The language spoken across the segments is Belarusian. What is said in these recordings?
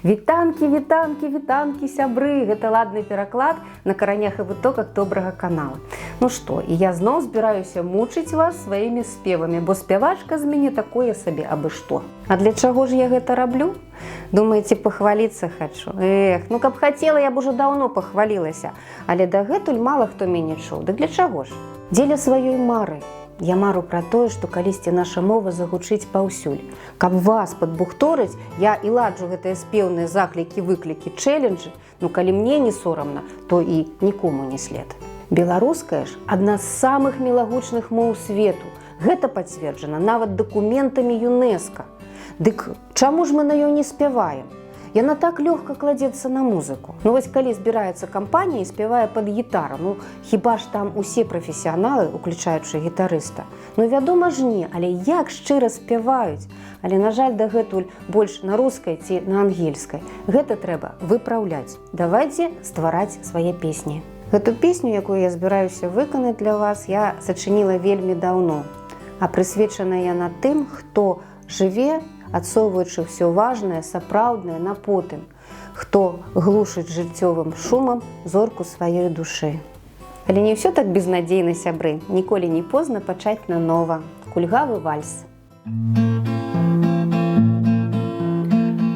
Вітанкі, вітанкі, вітанкі, сябры! Гэта ладны пераклад на каранях і вытоках добрага канала. Ну што, і я зноў збіраюся мучыць вас сваімі спевамі, бо спявачка з мяне такое сабе абы што. А для чаго ж я гэта раблю? Думаеце, пахваліцца хачу? Ну каб хацела, я б ужо даўно пахвалілася, але дагэтуль мала хто мяне чуў. Дык для чаго ж? Дзеля сваёй мары. Я мару пра тое, што калісьці наша мова загучыць паўсюль. Каб вас падбухторыць, я і ладжу гэтыя спеўныя заклікі, выклікі, чэлленджы, ну калі мне не сорамна, то і нікому не след. Беларуская ж адна з самых мілагучных моў свету. Гэта пацверджана нават дакументамі ЮНЕСКО. Дык чаму ж мы на ёй не спяваем? Яна так лёгка кладзецца на музыку. Ну вось калі збіраецца кампанія і спявае пад гітару, ну хіба ж там усе прафесіяналы, уключаючы гітарыста? Ну вядома ж не, але як шчыра спяваюць. Але, на жаль, дагэтуль больш на рускай ці на ангельскай. Гэта трэба выпраўляць. Давайце ствараць свае песні. Гэту песню, якую я збіраюся выканаць для вас, я сачыніла вельмі даўно. А прысвечана яна тым, хто жыве, адсоўваючы ўсё важнае, сапраўднае на потым, хто глушыць жыццёвым шумам зорку сваёй душы. Але не ўсё так безнадзейна, сябры. Ніколі не позна пачаць нанова. Кульгавы вальс.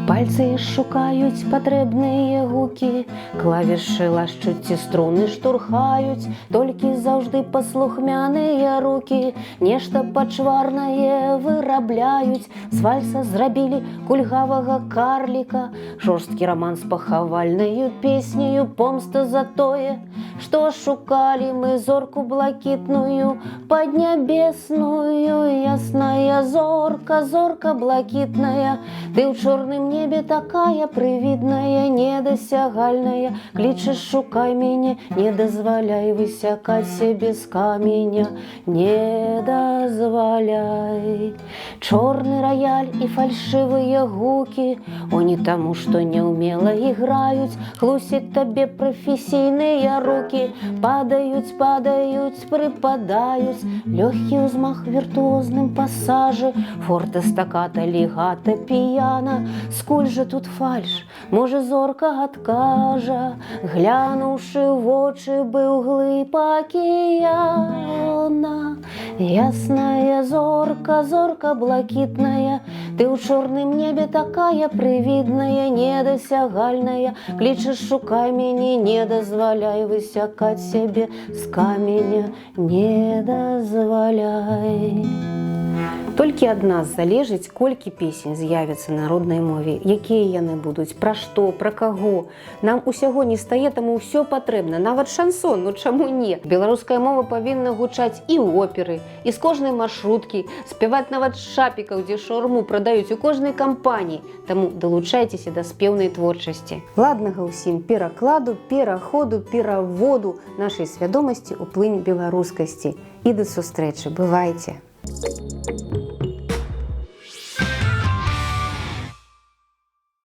Пальцы шукаюць патрэбныя гукі, клавішы лашчуць ці струны штурхаюць, толькі заўжды паслухмяныя рукі нешта пачварнае вырабляюць. З вальса зрабілі кульгавага карліка, жорсткі роман з пахавальнаю песняю, помста за тое, што шукалі мы зорку блакітную, паднябесную. Ясная зорка, зорка блакітная, ты ў чорным небе такая прывідная, недасягальная, клічаш, шукай мяне, не дазваляй высякаць сябе з каменя, не дазваляй. Чорны раяль і фальшывыя гукі, о не таму, што няўмела іграюць, хлусяць табе прафесійныя рукі, падаюць, падаюць, прыпадаюць, лёгкі ўзмах віртуозным пасажы, форта, стаката, легата, піяна. Скуль жа тут фальш, можа зорка адкажа, глянуўшы ў вочы быў глыб акіяна. Ясная зорка, зорка блакітная, ты ў чорным небе такая прывідная, недасягальная, клічаш, шукай мяне, не дазваляй высякаць сябе з каменя, не дазваляй. Толькі ад нас залежыць, колькі песень з'явіцца на роднай мове, якія яны будуць, пра што, пра каго. Нам усяго не стае, таму ўсё патрэбна, нават шансон, ну чаму не? Беларуская мова павінна гучаць і ў оперы, і з кожнай маршруткі, спяваць нават з шапікаў, дзе шаурму прадаюць у кожнай кампаніі. Таму далучайцеся да спеўнай творчасці. Ладнага ўсім перакладу, пераходу, пераводу нашай свядомасці ў плынь беларускасці. І да сустрэчы, бывайце!